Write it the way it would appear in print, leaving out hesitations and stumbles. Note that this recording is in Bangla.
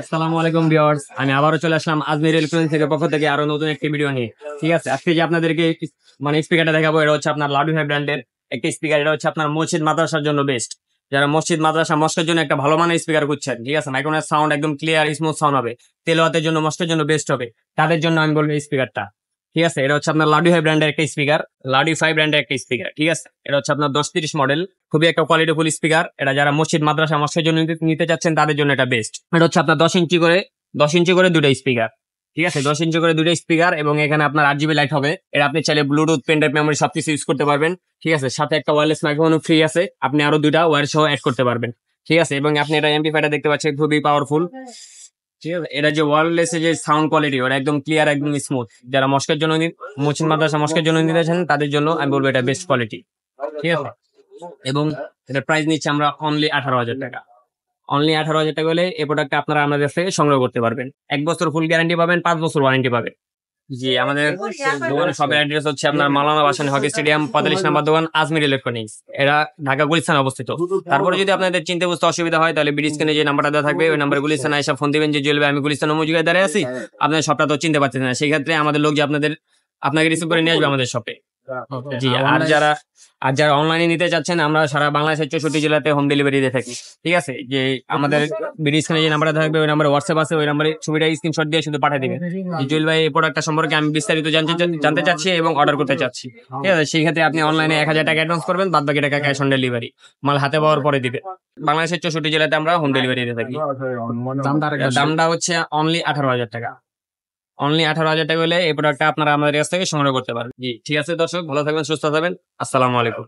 আসসালামু আলাইকুম ভিউয়ার্স, আমি আবারও চলে আসলাম আজমির ইলেকট্রনিক্স এর পক্ষ থেকে আরো নতুন একটি ভিডিও নিয়ে। ঠিক আছে, আজকে যে আপনাদেরকে মানে স্পিকারটা দেখাবো, এটা হচ্ছে আপনার লাডু ভাই ব্র্যান্ডের একটি স্পিকার। এটা হচ্ছে আপনার মসজিদ মাদ্রাসার জন্য বেস্ট। যারা মসজিদ মাদ্রাসা মস্কের জন্য একটা ভালো মানের স্পিকার খুঁজছেন, ঠিক আছে, মাইক্রোফোনের সাউন্ড একদম ক্লিয়ার স্মুথ সাউন্ড হবে, তেলাওয়াতের জন্য মস্কের জন্য বেস্ট হবে, তাদের জন্য আমি বলবো এই স্পিকারটা। ঠিক আছে, এটা হচ্ছে আপনার লাডু হাই ব্র্যান্ডের একটা স্পিকার, লাডু ফাই ব্র্যান্ডের একটা স্পিকার। ঠিক আছে, এটা হচ্ছে আপনার 1030 মডেল, খুবই একটা কোয়ালিটিফুল স্পিকার। এটা যারা মসজিদ মাদ্রাসা মস্কের জন্য নিতে চাচ্ছেন তাদের জন্য এটা বেস্ট। এটা হচ্ছে আপনার 10 ইঞ্চি করে দুটো স্পিকার। ঠিক আছে, 10 ইঞ্চি করে দুটো স্পিকার, এবং এখানে আপনার 8 GB লাইট হবে। এটা আপনি চাইলে ব্লুটুথ, পেন ড্রাইভ, মেমোরি সবকিছু ইউজ করতে পারবেন। ঠিক আছে, সাথে একটা ওয়্যারলেস মাইক্রোফোন ফ্রি আছে, আপনি আরো দুইটা ওয়্যার সহ অ্যাড করতে পারবেন। ঠিক আছে, এবং আপনি এটা এমপ্লিফায়ারটা দেখতে পাচ্ছেন খুবই পাওয়ারফুল। ঠিক আছে, এটা যে ওয়্যারলেস যে সাউন্ড কোয়ালিটি, ওটা একদম ক্লিয়ার, একদম স্মুথ। যারা মস্কের জন্য মসজিদ মাদ্রাসা মস্কের জন্য নিতে চান তাদের জন্য আমি বলবো এটা বেস্ট কোয়ালিটি। ঠিক আছে, এবং এটার প্রাইস নিচ্ছে আমরা অনলি 18,000 টাকা। অনলি 18,000 টাকা হলে এই প্রোডাক্টটা আপনারা আমাদের থেকে সংগ্রহ করতে পারবেন। 1 বছর ফুল গ্যারান্টি পাবেন, 5 বছর ওয়ারেন্টি পাবেন। জি, আমাদের দোকানের শপের অ্যাড্রেস হচ্ছে আপনার মাওলানা ভাসানী হকি স্টেডিয়াম, 45 নম্বর দোকান, আজমির ইলেকট্রনিক্স। এরা ঢাকা গুলিস্তানে অবস্থিত। তারপরে যদি আপনাদের চিনতে বুঝতে অসুবিধা হয়, তাহলে বিডি স্ক্রিনে যে নাম্বারটা দেওয়া থাকবে ওই নাম্বারে গুলিস্তানে এসে ফোন দিবেন যে জুয়েল ভাই, আমি গুলিস্তান মজুগায় দাঁড়িয়ে আছি, আপনার শপটা তো চিনতে পারতেছেন না। সেই ক্ষেত্রে আমাদের লোক যে আপনাকে রিসিভ করে নিয়ে আসবে আমাদের শপে। জি, আর যারা অনলাইনে নিতে চাচ্ছেন, আমরা সারা বাংলাদেশের 64 জেলাতে হোম ডেলিভারি দিয়ে থাকি। ঠিক আছে, যে আমাদের বিডি স্ক্রিনে যে নাম্বারটা থাকবে ওই নাম্বারে হোয়াটসঅ্যাপ আছে, ওই নাম্বারে ছবিটা স্ক্রিনশট দিয়ে শুধু পাঠিয়ে দিবেন যে জুয়েল ভাই এই প্রোডাক্টটা সম্পর্কে আমি বিস্তারিত জানতে চাচ্ছি এবং অর্ডার করতে চাচ্ছি। ঠিক আছে, সেই ক্ষেত্রে আপনি অনলাইনে 1,000 টাকা অ্যাডভান্স করবেন, বাদ বাকি টাকা ক্যাশ অন ডেলিভারি, মাল হাতে পাওয়ার পরে দিবে। বাংলাদেশের 64 জেলাতে আমরা হোম ডেলিভারি দিয়ে থাকি। দামটা হচ্ছে অনলি 18,000 টাকা। অনলি 18,000 টাকা হলে এই প্রোডাক্টটা আপনারা আমাদের কাছ থেকে সংগ্রহ করতে পারবেন। জি, ঠিক আছে দর্শক, ভালো থাকবেন, সুস্থ থাকবেন। আসসালামু আলাইকুম।